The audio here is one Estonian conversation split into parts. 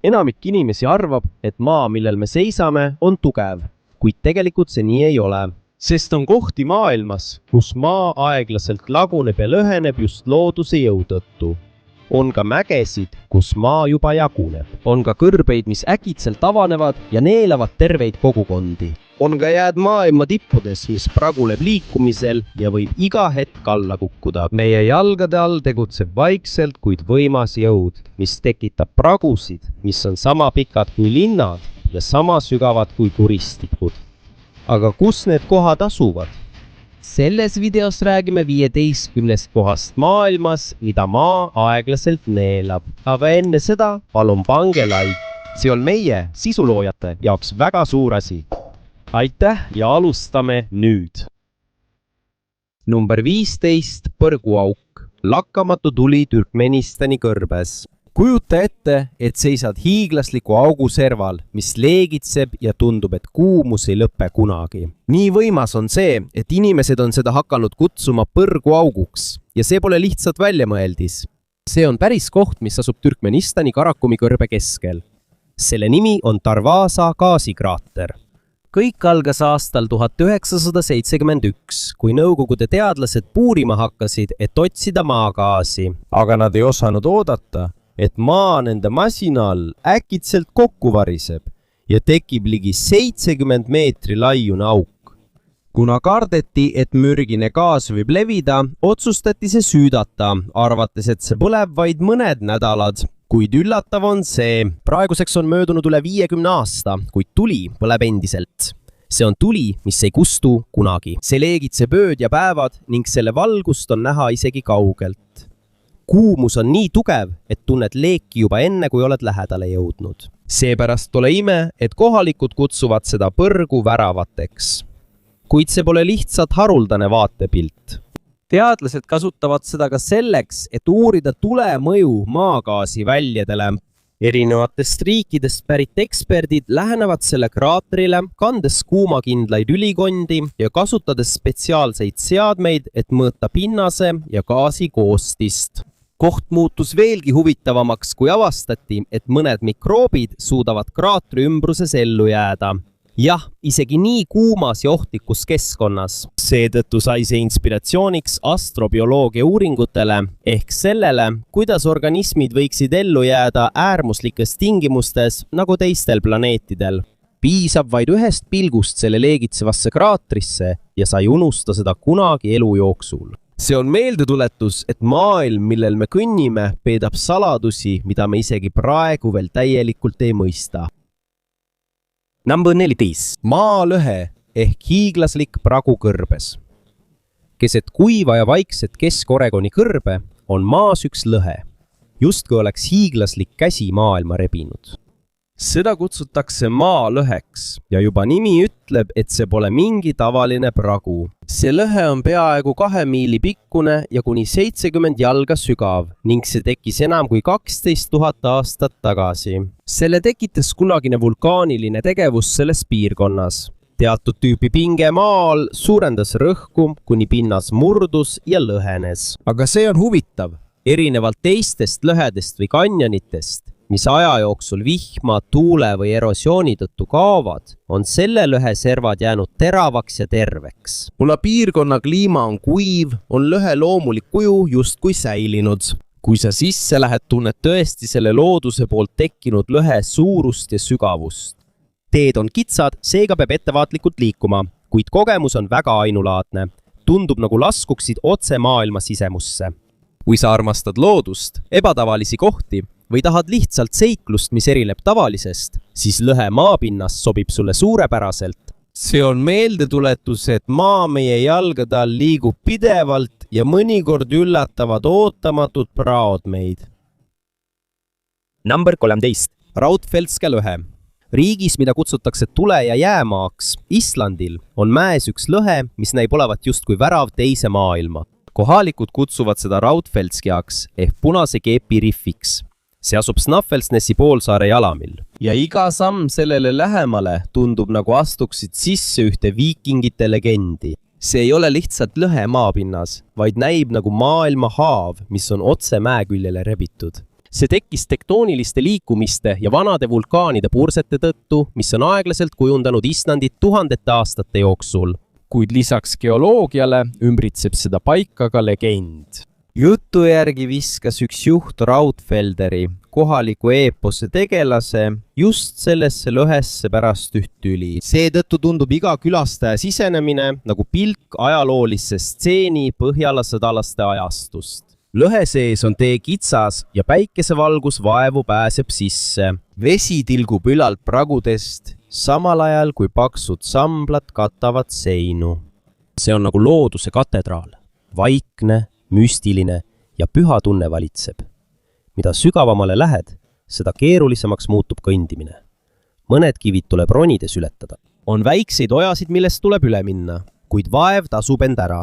Enamik inimesi arvab, et maa, millel me seisame, on tugev, kuid tegelikult see nii ei ole. Sest on kohti maailmas, kus maa aeglaselt laguneb ja lõheneb just looduse jõu tõttu. On ka mägesid, kus maa juba jaguneb. On ka kõrbeid, mis äkitselt avanevad ja neelavad terveid kogukondi. On ka jääd maailma tippudes, mis praguleb liikumisel ja võib iga hetk alla kukkuda. Meie jalgade all tegutseb vaikselt, kuid võimas jõud, mis tekitab pragusid, mis on sama pikad kui linnad ja sama sügavad kui kuristikud. Aga kus need kohad asuvad? Selles videos räägime 15 kohast maailmas, mida maa aeglaselt neelab. Aga enne seda palun pange like. See on meie sisuloojate jaoks väga suur asi. Aitäh ja alustame nüüd. Number 15. Põrguauk. Lakkamatu tuli Türkmenistani kõrbes. Kujuta ette, et seisad hiiglasliku augu serval, mis leegitseb ja tundub, et kuumus ei lõpe kunagi. Nii võimas on see, et inimesed on seda hakanud kutsuma põrguauguks ja see pole lihtsalt väljamõeldis. See on päris koht, mis asub Türkmenistani Karakumi kõrbe keskel. Selle nimi on Darvaza gaasikraater. Kõik algas aastal 1971, kui Nõukogude teadlased puurima hakkasid, et otsida maagaasi. Aga nad ei osanud oodata, et maa nende masina all äkitselt kokku variseb ja tekib ligi 70 meetri laiune auk. Kuna kardeti, et mürgine gaas võib levida, otsustati see süüdata, arvates, et see põleb vaid mõned nädalad. Kuid üllatav on see, praeguseks on möödunud üle 50 aasta, kuid tuli põleb endiselt. See on tuli, mis ei kustu kunagi. See leegitseb ööd ja päevad ning selle valgust on näha isegi kaugelt. Kuumus on nii tugev, et tunned leeki juba enne, kui oled lähedale jõudnud. Seepärast pole ime, et kohalikud kutsuvad seda põrgu väravateks. Kuid see pole lihtsalt haruldane vaatepilt. Teadlased kasutavad seda ka selleks, et uurida tule mõju maagaasi väljadele. Erinevatest riikidest pärit eksperdid lähenevad selle kraatrile, kandes kuumakindlaid ülikondi ja kasutades spetsiaalseid seadmeid, et mõõta pinnase ja gaasi koostist. Koht muutus veelgi huvitavamaks, kui avastati, et mõned mikroobid suudavad kraatri ümbruses ellu jääda. Jah, isegi nii kuumas ja ohtlikus keskkonnas. Seetõttu sai see inspiratsiooniks astrobioloogia uuringutele ehk sellele, kuidas organismid võiksid ellu jääda äärmuslikes tingimustes nagu teistel planeetidel. Piisab vaid ühest pilgust selle leegitsevasse kraatrisse ja sa ei unusta seda kunagi elu jooksul. See on meeldetuletus, et maailm, millel me kõnnime, peedab saladusi, mida me isegi praegu veel täielikult ei mõista. Number 14. Maalõhe ehk hiiglaslik pragu kõrbes. Keset kuiva ja vaikset Kesk-Oregoni kõrbe on maas üks lõhe, justkui oleks hiiglaslik käsi maailma rebinud. Seda kutsutakse maalõheks ja juba nimi ütleb, et see pole mingi tavaline pragu. See lõhe on peaaegu 2 miili pikkune ja kuni 70 jalga sügav ning see tekkis enam kui 12 000 aastat tagasi. Selle tekitas kunagine vulkaaniline tegevus selles piirkonnas. Teatud tüüpi pinge maal suurendas rõhku, kuni pinnas murdus ja lõhenes. Aga see on huvitav. Erinevalt teistest lõhedest või kanjonitest, mis aja jooksul vihma, tuule või erosiooni tõttu kaovad, on selle lõhe servad jäänud teravaks ja terveks. Kuna piirkonna kliima on kuiv, on lõhe loomulik kuju justkui säilinud. Kui sa sisse lähed, tunned tõesti selle looduse poolt tekkinud lõhe suurust ja sügavust. Teed on kitsad, seega peab ettevaatlikult liikuma, kuid kogemus on väga ainulaadne. Tundub nagu laskuksid otse maailma sisemusse. Kui sa armastad loodust, ebatavalisi kohti või tahad lihtsalt seiklust, mis erineb tavalisest, siis lõhe maapinnast sobib sulle suurepäraselt. See on meeldetuletus, et maa meie jalgade all liigub pidevalt ja mõnikord üllatavad ootamatud praod meid. Number 13. Raudfeldske lõhe. Riigis, mida kutsutakse tule- ja jäämaaks, Islandil, on mäes üks lõhe, mis näib olevat justkui värav teise maailma. Kohalikud kutsuvad seda Raudfeldskiaks ehk punase keepi riffiks. See asub Snaffelsnesi poolsaare jalamil. Ja iga samm sellele lähemale tundub nagu astuksid sisse ühte viikingite legendi. See ei ole lihtsalt lõhe maapinnas, vaid näib nagu maailma haav, mis on otse mäeküljele rebitud. See tekkis tektooniliste liikumiste ja vanade vulkaanide pursete tõttu, mis on aeglaselt kujundanud Islandit tuhandete aastate jooksul. Kuid lisaks geoloogiale ümbritseb seda paika ka legend. Jutu järgi viskas üks juht Raudfelderi, kohaliku eepose tegelase, just sellesse lõhesse pärast üht tüli. Seetõttu tundub iga külastaja sisenemine nagu pilk ajaloolisse stseeni põhjalasõdalaste ajastust. Lõhe sees on tee kitsas ja päikesevalgus vaevu pääseb sisse. Vesi tilgub ülalt pragudest, samal ajal kui paksud samblad katavad seinu. See on nagu looduse katedraal. Vaikne, müstiline ja püha tunne valitseb. Mida sügavamale lähed, seda keerulisemaks muutub kõndimine. Mõned kivid tuleb ronides ületada. On väikseid ojasid, millest tuleb üle minna, kuid vaev tasub end ära.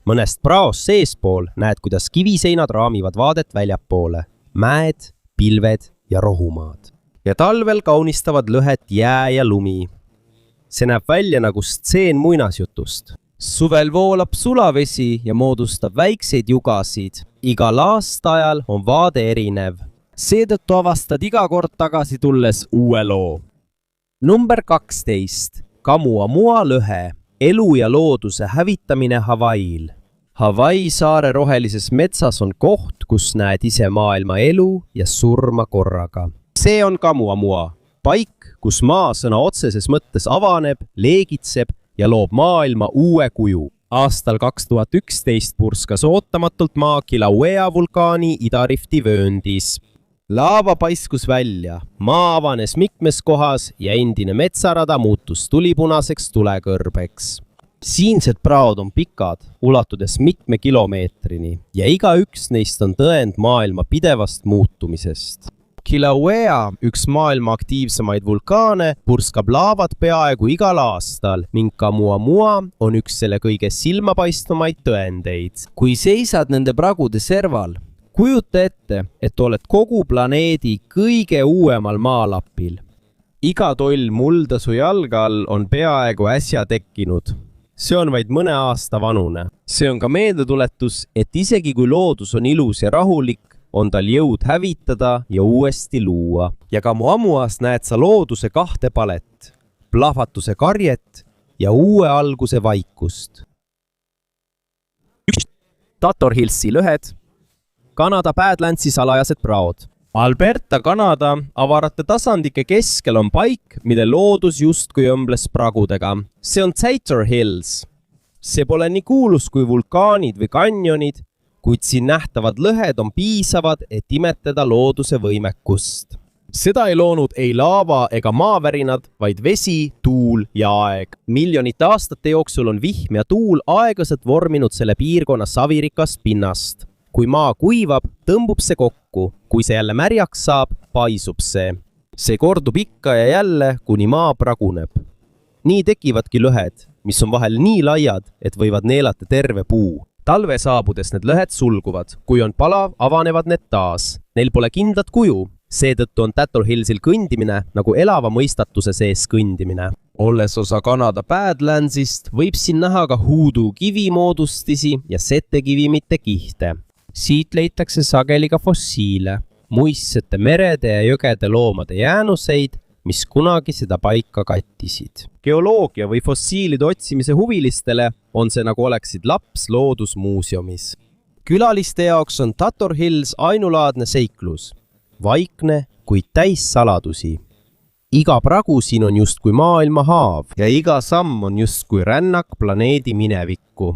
Mõnest praos seespool näed, kuidas kiviseinad raamivad vaadet väljapoole. Mäed, pilved ja rohumaad. Ja talvel kaunistavad lõhet jää ja lumi. See näeb välja nagu stseen muinasjutust. Suvel voolab sulavesi ja moodustab väikseid jugasid. Igal aastaajal on vaade erinev. Seetõttu avastad iga kord tagasi tulles uue loo. Number 12. Kamuamua lõhe. Elu ja looduse hävitamine Hawaii'l. Hawaii saare rohelises metsas on koht, kus näed ise maailma elu ja surma korraga. See on Kamuamua. Paik, kus maa sõna otseses mõttes avaneb, leegitseb ja loob maailma uue kuju. Aastal 2011 purskas ootamatult maa Kilauea vulkaani idarifti vööndis. Laava paiskus välja, maa avanes mitmes kohas ja endine metsarada muutus tulipunaseks tulekõrbeks. Siinsed praod on pikad, ulatudes mitme kilomeetrini ja igaüks neist on tõend maailma pidevast muutumisest. Kilauea, üks maailma aktiivsemaid vulkaane, purskab laavat peaaegu igal aastal ning Kamuamua on üks selle kõige silmapaistvamaid tõendeid. Kui seisad nende pragude serval, kujuta ette, et oled kogu planeedi kõige uuemal maalapil. Iga toll mulda su jalga all on peaaegu äsja tekkinud. See on vaid mõne aasta vanune. See on ka meeldetuletus, et isegi kui loodus on ilus ja rahulik, on tal jõud hävitada ja uuesti luua. Ja Kamuamuas näed sa looduse kahte palet, plahvatuse karjet ja uue alguse vaikust. Tator Hillsi lõhed. Kanada Badlandsi salajased praod. Alberta, Kanada avarate tasandike keskel on paik, mille loodus justkui õmbles pragudega. See on Tator Hills. See pole nii kuulus kui vulkaanid või kanjonid, kuid siin nähtavad lõhed on piisavad, et imetleda looduse võimekust. Seda ei loonud ei laava ega maavärinad, vaid vesi, tuul ja aeg. Miljonite aastate jooksul on vihm ja tuul aeglaselt vorminud selle piirkonna savirikast pinnast. Kui maa kuivab, tõmbub see kokku. Kui see jälle märjaks saab, paisub see. See kordub ikka ja jälle, kuni maa praguneb. Nii tekivadki lõhed, mis on vahel nii laiad, et võivad neelata terve puu. Talve saabudes need lõhed sulguvad. Kui on palav, avanevad need taas. Neil pole kindlat kuju. Seetõttu on Tator Hillsil kõndimine nagu elava mõistatuse sees kõndimine. Olles osa Kanada Badlandsist, võib siin näha ka Hoodoo kivimoodustisi ja setekivimite kihte. Siit leitakse sageli ka fossiile, muistsete merede ja jõgede loomade jäänuseid, mis kunagi seda paika kattisid. Geoloogia või fossiilide otsimise huvilistele on see nagu oleksid laps loodusmuuseumis. Külaliste jaoks on Tator Hills ainulaadne seiklus. Vaikne, kuid täis saladusi. Iga pragu siin on justkui maailma haav ja iga samm on justkui rännak planeedi minevikku.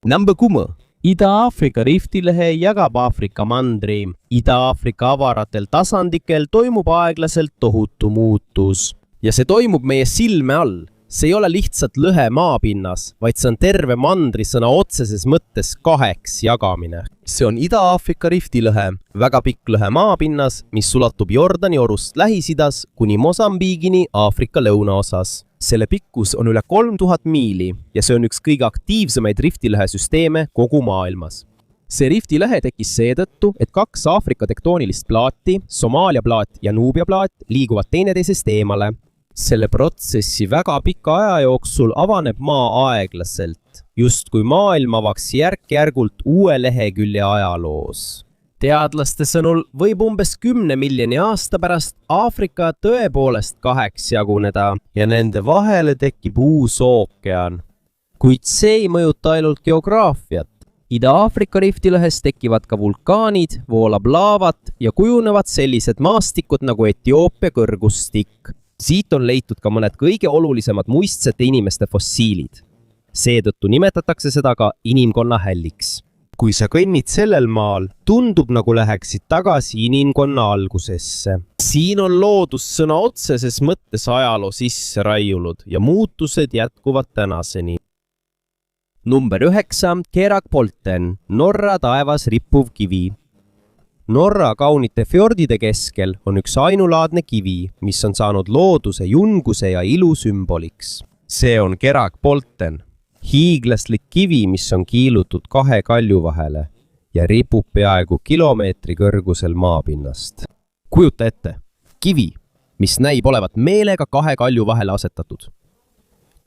Number 10. Ida-Aafrika riftilehe jagab Aafrika mandri. Ida-Aafrika avaratel tasandikel toimub aeglaselt tohutu muutus. Ja see toimub meie silme all. See ei ole lihtsalt lõhe maapinnas, vaid see on terve mandri sõna otseses mõttes kaheks jagamine. See on Ida-Aafrika riftilõhe, väga pikk lõhe maapinnas, mis ulatub Jordani orust Lähis-Idas kuni Mosambiigini Aafrika lõunaosas. Selle pikkus on üle 3000 miili ja see on üks kõige aktiivsemaid riftilõhesüsteeme kogu maailmas. See riftilõhe tekkis seetõttu, et kaks Aafrika tektoonilist plaati, Somaalia plaat ja Nuubia plaat, liiguvad teineteisest eemale. Selle protsessi väga pika aja jooksul avaneb maa aeglaselt, just kui maailm avaks järk-järgult uue lehekülje ajaloos. teadlaste sõnul võib umbes 10 miljoni aasta pärast Aafrika tõepoolest 2 jaguneda ja nende vahele tekib uus ookean. Kuid see ei mõjuta ainult geograafiat. Ida-Aafrika riftilõhes tekivad ka vulkaanid, voolab laavat ja kujunevad sellised maastikud nagu Etioopia kõrgustik. Siit on leitud ka mõned kõige olulisemad muistsete inimeste fossiilid. Seetõttu nimetatakse seda ka inimkonna hälliks. Kui sa kõnnid sellel maal, tundub nagu läheksid tagasi inimkonna algusesse. Siin on loodus sõna otseses mõttes ajaloo sisse raiunud ja muutused jätkuvad tänaseni. Number 9. Kerakpolten, Norra taevas rippuv kivi. Norra kaunite fjordide keskel on üks ainulaadne kivi, mis on saanud looduse junguse ja ilu sümboliks. See on Kerakpolten. Hiiglaslik kivi, mis on kiilutud 2 kalju vahele ja ripub peaaegu kilomeetri kõrgusel maapinnast. Kujuta ette, kivi, mis näib olevat meelega 2 kalju vahele asetatud.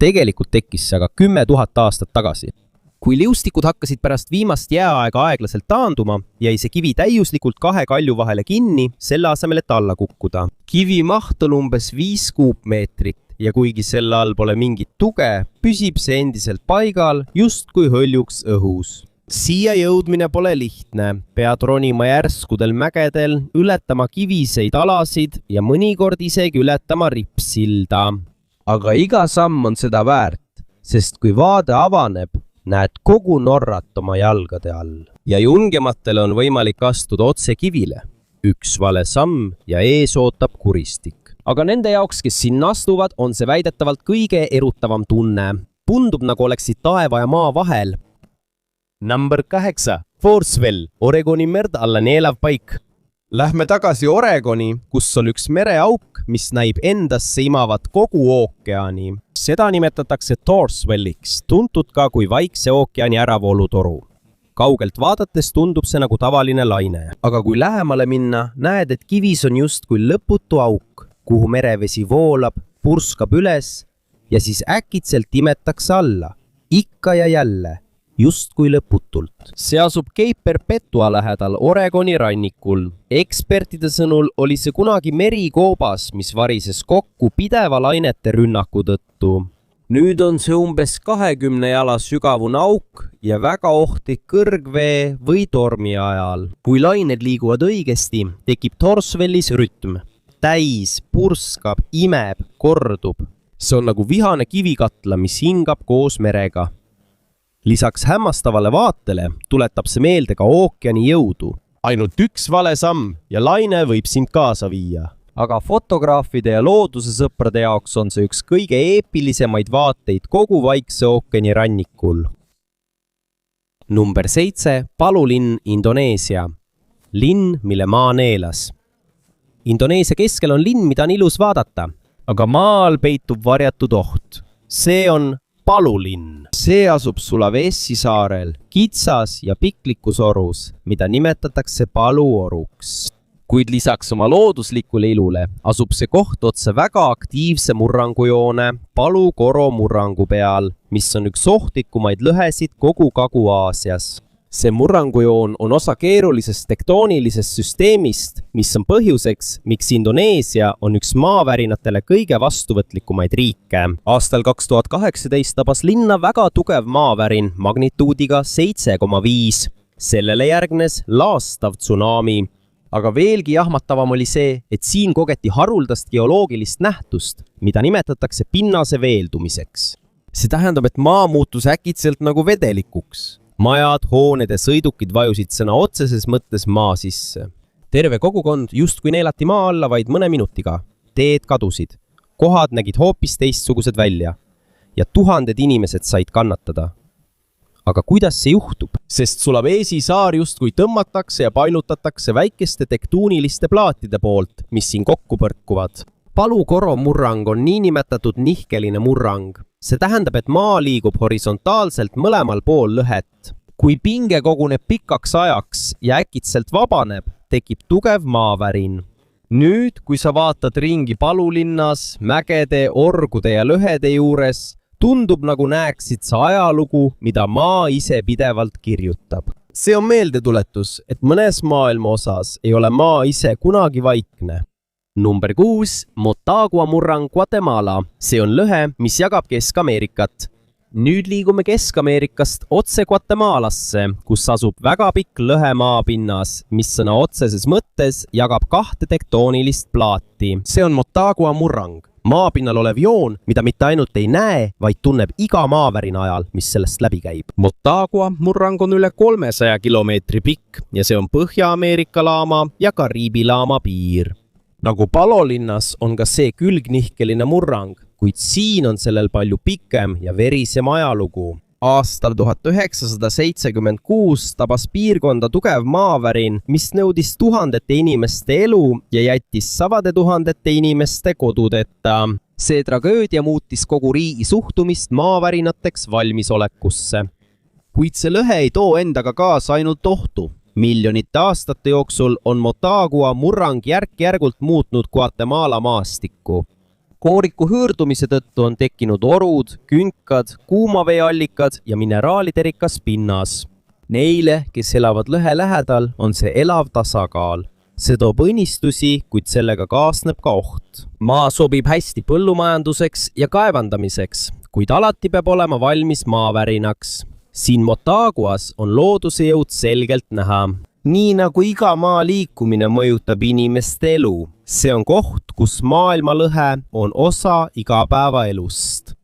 Tegelikult tekkis see aga 10 000 aastat tagasi. Kui liustikud hakkasid pärast viimast jääaega aeglaselt taanduma, jäi see kivi täiuslikult 2 kalju vahele kinni, selle asemel, et alla kukkuda. Kivi maht on umbes 5 kuupmeetrit. Ja kuigi selle all pole mingit tuge, püsib see endiselt paigal, justkui hõljuks õhus. Siia jõudmine pole lihtne, pead ronima järskudel mägedel, ületama kiviseid alasid ja mõnikord isegi ületama rippsilda. Aga iga samm on seda väärt, sest kui vaade avaneb, näed kogu Norrat oma jalgade all. Ja julgematele on võimalik astuda otse kivile. Üks vale samm ja ees ootab kuristik. Aga nende jaoks, kes sinna astuvad, on see väidetavalt kõige erutavam tunne. Tundub nagu oleksid taeva ja maa vahel. Number 8. Forcewell, Oregoni merd alla neelav paik. Lähme tagasi Oregoni, kus on üks mereauk, mis näib endasse imavat kogu ookeani. Seda nimetatakse Torswelliks, tuntud ka kui Vaikse ookeani äravoolutoru. Kaugelt vaadates tundub see nagu tavaline laine. Aga kui lähemale minna, näed, et kivis on justkui lõputu auk, kuhu merevesi voolab, purskab üles ja siis äkitselt imetakse alla. Ikka ja jälle, justkui lõputult. See asub Cape Perpetua lähedal Oregoni rannikul. Ekspertide sõnul oli see kunagi merikoobas, mis varises kokku pideva lainete rünnaku tõttu. Nüüd on see umbes 20 jala sügavune auk ja väga ohtlik kõrgvee või tormi ajal. Kui lained liiguvad õigesti, tekib Torswellis rütm. Täis, purskab, imeb, kordub. See on nagu vihane kivikatla, mis hingab koos merega. Lisaks hämmastavale vaatele tuletab see meelde ka ookeani jõudu. Ainult üks vale samm ja laine võib sind kaasa viia. Aga fotograafide ja loodusesõprade jaoks on see üks kõige eepilisemaid vaateid kogu Vaikse ookeani rannikul. Number 7. Palulinn, Indoneesia. Linn, mille maa neelas. Indoneesia keskel on linn, mida on ilus vaadata, aga maal peitub varjatud oht. See on Palulinn. See asub Sulawesi saarel, kitsas ja piklikus orus, mida nimetatakse Paluoruks. Kuid lisaks oma looduslikule ilule asub see koht otse väga aktiivse murrangujoone Palu-Koro murrangu peal, mis on üks ohtlikumaid lõhesid kogu Kagu-Aasias. See murrangujoon on osa keerulisest tektoonilisest süsteemist, mis on põhjuseks, miks Indoneesia on üks maavärinatele kõige vastuvõtlikumaid riike. Aastal 2018 tabas linna väga tugev maavärin magnituudiga 7,5. Sellele järgnes laastav tsunami. Aga veelgi jahmatavam oli see, et siin kogeti haruldast geoloogilist nähtust, mida nimetatakse pinnase veeldumiseks. See tähendab, et maa muutus äkitselt nagu vedelikuks. Majad, hooned ja sõidukid vajusid sõna otseses mõttes maa sisse. Terve kogukond justkui neelati maa alla vaid mõne minutiga. Teed kadusid. Kohad nägid hoopis teistsugused välja. Ja tuhanded inimesed said kannatada. Aga kuidas see juhtub? Sest Sulawesi saar justkui tõmmatakse ja painutatakse väikeste tektuuniliste plaatide poolt, mis siin kokku põrkuvad. Palu-Koro murrang on niinimetatud nihkeline murrang. See tähendab, et maa liigub horisontaalselt mõlemal pool lõhet. Kui pinge koguneb pikaks ajaks ja äkitselt vabaneb, tekib tugev maavärin. Nüüd, kui sa vaatad ringi Palulinnas, mägede, orgude ja lõhede juures, tundub nagu näeksid sa ajalugu, mida maa ise pidevalt kirjutab. See on meeldetuletus, et mõnes maailma osas ei ole maa ise kunagi vaikne. Number 6. Motagua murrang Guatemala. See on lõhe, mis jagab Kesk-Ameerikat. Nüüd liigume Kesk-Ameerikast otse Guatemalasse, kus asub väga pikk lõhe maapinnas, mis sõna otseses mõttes jagab 2 tektoonilist plaati. See on Motagua murrang. Maapinnal olev joon, mida mitte ainult ei näe, vaid tunneb iga maavärina ajal, mis sellest läbi käib. Motagua murrang on üle 300 kilomeetri pikk ja see on Põhja-Ameerika laama ja Kariibi laama piir. Nagu Palolinnas on ka see külgnihkeline murrang, kuid siin on sellel palju pikem ja verisem ajalugu. Aastal 1976 tabas piirkonda tugev maavärin, mis nõudis tuhandete inimeste elu ja jättis sadade tuhandete inimeste kodudeta. See tragöödia muutis kogu riigi suhtumist maavärinateks valmisolekusse. Kuid see lõhe ei too endaga kaasa ainult ohtu. Miljonite aastate jooksul on Motagua murrang järk-järgult muutnud Guatemala maastikku. Kooriku hõõrdumise tõttu on tekkinud orud, künkad, kuumaveeallikad ja mineraalide rikas pinnas. Neile, kes elavad lõhe lähedal, on see elav tasakaal. See toob õnnistusi, kuid sellega kaasneb ka oht. Maa sobib hästi põllumajanduseks ja kaevandamiseks, kuid alati peab olema valmis maavärinaks. Siin Motaguas on looduse jõud selgelt näha. Nii nagu iga maa liikumine mõjutab inimeste elu. See on koht, kus maailmalõhe on osa igapäevaelust.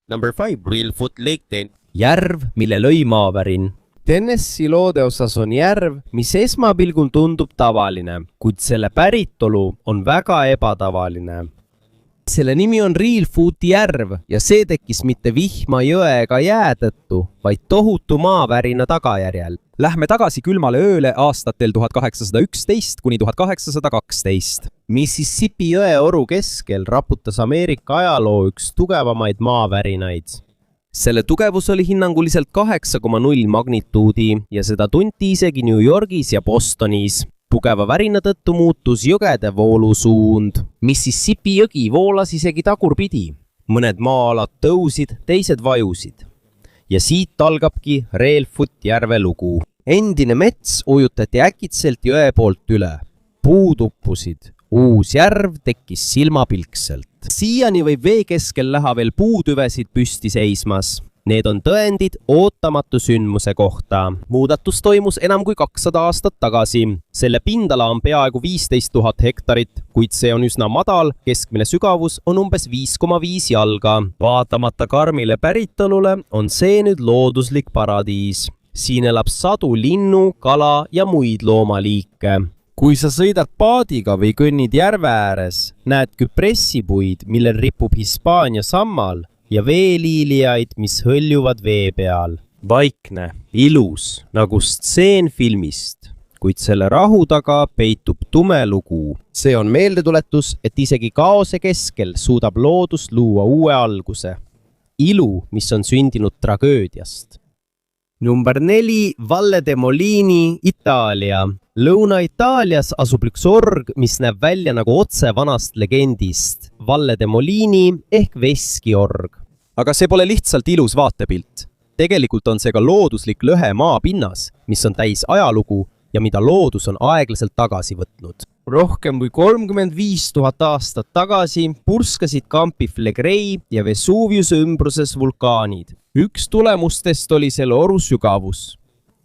Number 5. Reelfoot Lake Tent. Järv, mille lõi maavärin. Tennessee loode osas on järv, mis esmapilgul tundub tavaline, kuid selle päritolu on väga ebatavaline. Selle nimi on Reelfooti järv ja see tekkis mitte vihma, jõe ega jää tõttu, vaid tohutu maavärina tagajärjel. Lähme tagasi külmale ööle aastatel 1811 kuni 1812. Mississippi jõe oru keskel raputas Ameerika ajaloo üks tugevamaid maavärinaid. Selle tugevus oli hinnanguliselt 8,0 magnituudi ja seda tunti isegi New Yorgis ja Bostonis. Tugeva värina tõttu muutus jõgede voolusuund. Mississippi jõgi voolas isegi tagurpidi. Mõned maa-alad tõusid, teised vajusid. Ja siit algabki Reelfoot järve lugu. Endine mets ujutati äkitselt jõe poolt üle. Puud uppusid. Uus järv tekkis silmapilkselt. Siiani võib vee keskel näha veel puutüvesid püsti seismas. Need on tõendid ootamatu sündmuse kohta. Muudatus toimus enam kui 200 aastat tagasi. Selle pindala on peaaegu 15 000 hektarit, kuid see on üsna madal, keskmine sügavus on umbes 5,5 jalga. Vaatamata karmile päritolule on see nüüd looduslik paradiis. Siin elab sadu linnu, kala ja muid loomaliike. Kui sa sõidad paadiga või kõnnid järve ääres, näed küpressipuid, millel ripub Hispaania sammal ja veeliilijaid, mis hõljuvad vee peal. Vaikne, ilus, nagu stseen filmist, kuid selle rahu taga peitub tume lugu. See on meeldetuletus, et isegi kaose keskel suudab loodus luua uue alguse. Ilu, mis on sündinud tragöödiast. Number 4. Valle de Molini, Itaalia. Lõuna-Itaalias asub üks org, mis näeb välja nagu otse vanast legendist. Valle de Molini ehk veskiorg. Aga see pole lihtsalt ilus vaatepilt. Tegelikult on see ka looduslik lõhe maapinnas, mis on täis ajalugu ja mida loodus on aeglaselt tagasi võtnud. Rohkem kui 35 000 aastat tagasi purskasid Campi Flegrei ja Vesuviuse ümbruses vulkaanid. Üks tulemustest oli selle oru sügavus.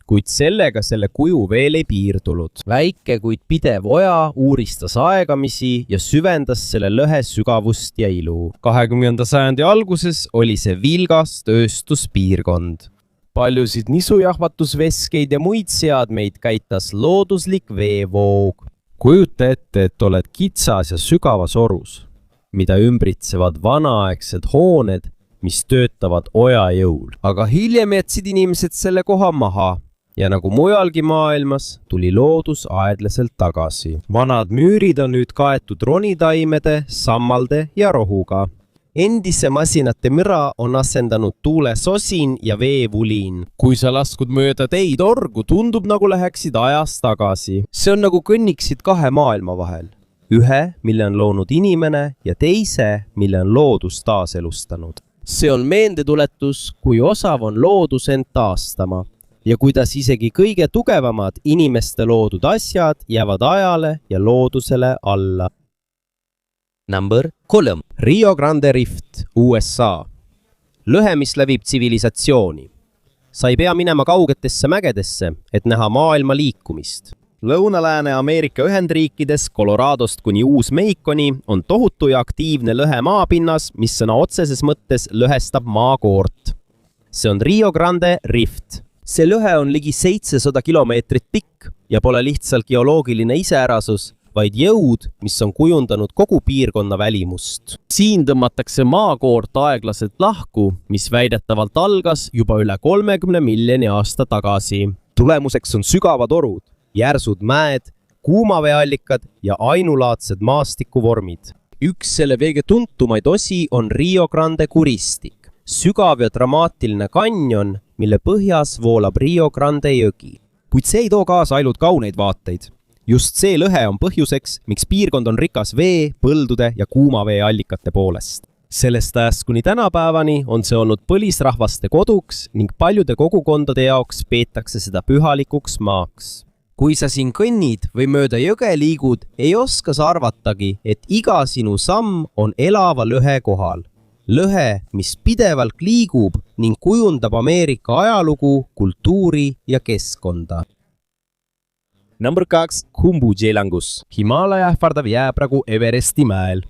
Kuid sellega selle kuju veel ei piirdunud. Väike, kuid pidev oja uuristas aegamisi ja süvendas selle lõhe sügavust ja ilu. 20. sajandi alguses oli see vilgas tööstuspiirkond. Paljusid nisujahvatusveskeid ja muid seadmeid käitas looduslik veevoog. Kujuta ette, et oled kitsas ja sügavas orus, mida ümbritsevad vanaaegsed hooned, mis töötavad oja jõul. Aga hiljem jätsid inimesed selle koha maha. Ja nagu mujalgi maailmas, tuli loodus aeglaselt tagasi. Vanad müürid on nüüd kaetud ronitaimede, sammalde ja rohuga. Endise masinate müra on asendanud tuulesosin ja veevulin. Kui sa laskud mööda teid orgu, tundub nagu läheksid ajas tagasi. See on nagu kõnniksid kahe maailma vahel. Ühe, mille on loonud inimene ja teise, mille on loodus taaselustanud. See on meeldetuletus, kui osav on loodus end taastama. ja kuidas isegi kõige tugevamad inimeste loodud asjad jäävad ajale ja loodusele alla. Number 3. Rio Grande Rift, USA. Lõhe, mis läbib tsivilisatsiooni. Sa ei pea minema kaugetesse mägedesse, et näha maailma liikumist. Lõuna-Lääne-Ameerika Ühendriikides, Coloradost kuni Uus-Mehikoni on tohutu ja aktiivne lõhe maapinnas, mis sõna otseses mõttes lõhestab maakoort. See on Rio Grande Rift. See lõhe on ligi 700 kilomeetrit pikk ja pole lihtsalt geoloogiline iseärasus, vaid jõud, mis on kujundanud kogu piirkonna välimust. Siin tõmmatakse maakoort aeglaselt lahku, mis väidetavalt algas juba üle 30 miljoni aasta tagasi. Tulemuseks on sügavad orud, järsud mäed, kuumaveeallikad ja ainulaadsed maastikuvormid. Üks selle veege tuntumaid osi on Rio Grande kuristik, sügav ja dramaatiline kanjon, mille põhjas voolab Rio Grande jõgi. Kuid see ei too kaasa ainult kauneid vaateid. Just see lõhe on põhjuseks, miks piirkond on rikas vee, põldude ja kuumaveeallikate poolest. Sellest ajast kuni tänapäevani on see olnud põlisrahvaste koduks ning paljude kogukondade jaoks peetakse seda pühalikuks maaks. Kui sa siin kõnnid või mööda jõge liigud, ei oska sa arvatagi, et iga sinu samm on elava lõhe kohal. Lõhe, mis pidevalt liigub ning kujundab Ameerika ajalugu, kultuuri ja keskkonda. Number 2. Khumbu jäälangus. Himaalaja ähvardav jääpragu Everesti mäel.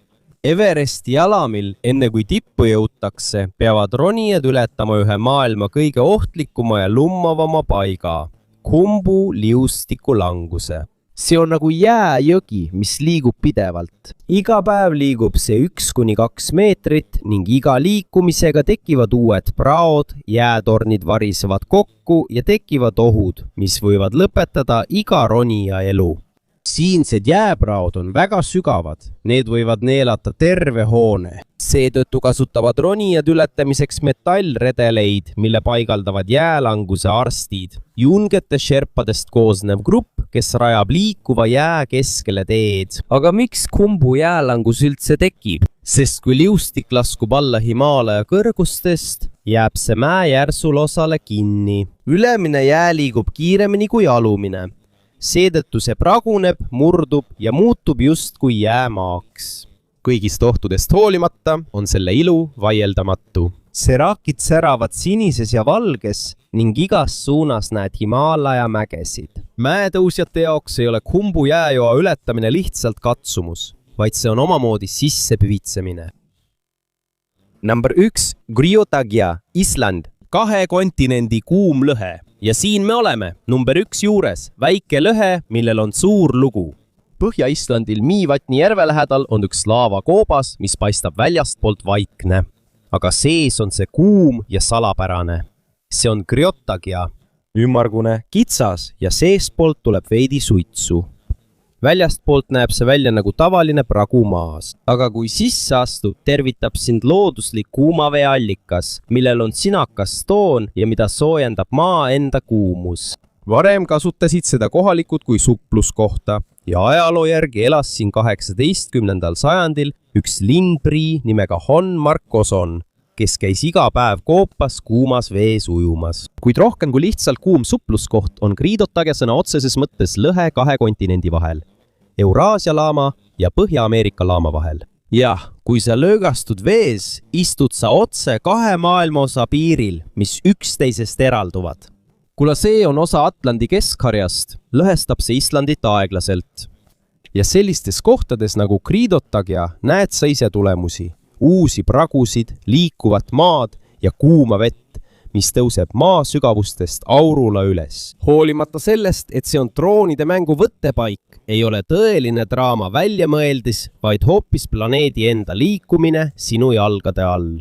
Everesti alamil, enne kui tippu jõutakse, peavad ronijad ületama ühe maailma kõige ohtlikuma ja lummavama paiga, Khumbu liustiku languse. See on nagu jääjõgi, mis liigub pidevalt. Iga päev liigub see 1–2 meetrit ning iga liikumisega tekivad uued praod, jäätornid varisevad kokku ja tekivad ohud, mis võivad lõpetada iga ronija elu. Siinsed jääpraod on väga sügavad, need võivad neelata terve hoone. Seetõttu kasutavad ronijad ületamiseks metallredeleid, mille paigaldavad jäälanguse arstid. Jungete šerpadest koosnev grupp, kes rajab liikuva jää keskele teed. Aga miks Khumbu jäälangus üldse tekib? Sest kui liustik laskub alla Himaalaja kõrgustest, jääb see mäejärsul osale kinni. Ülemine jää liigub kiiremini kui alumine. Seetõttu see praguneb, murdub ja muutub justkui jäämaaks. Kõigist ohtudest hoolimata on selle ilu vaieldamatu. Serakid säravad sinises ja valges ning igas suunas näed Himaalaja mägesid. Mäetõusjate jaoks ei ole Khumbu jääjoa ületamine lihtsalt katsumus, vaid see on omamoodi sissepüvitsemine. Number 1. Griotagia, Island. 2 kontinendi kuum lõhe. Ja siin me oleme, number 1 juures, väike lõhe, millel on suur lugu. Põhja-Islandil Miivatni järve lähedal on üks laavakoobas, mis paistab väljastpoolt vaikne. Aga sees on see kuum ja salapärane. See on Griotagia. Ümmargune, kitsas ja seespoolt tuleb veidi suitsu. Väljastpoolt näeb see välja nagu tavaline pragu maas. Aga kui sisse astub, tervitab sind looduslik kuumaveeallikas, millel on sinakas toon ja mida soojendab maa enda kuumus. Varem kasutasid seda kohalikud kui supluskohta ja ajaloo järgi elas siin 18. sajandil üks linnprii nimega Hon Markoson, kes käis iga päev koopas kuumas vees ujumas. Kuid rohkem kui lihtsalt kuum supluskoht on Griotagia sõna otseses mõttes lõhe 2 kontinendi vahel, Euraasia laama ja Põhja-Ameerika laama vahel. Jah, kui sa löögastud vees, istud sa otse 2 maailmaosa piiril, mis üksteisest eralduvad. Kuna see on osa Atlandi keskharjast, lõhestab see Islandit aeglaselt. Ja sellistes kohtades nagu Griotagia näed sa ise tulemusi, uusi pragusid, liikuvat maad ja kuuma vett, mis tõuseb maa sügavustest aurula üles. Hoolimata sellest, et see on troonide mängu võttepaik, ei ole tõeline draama väljamõeldis, vaid hoopis planeedi enda liikumine sinu jalgade all.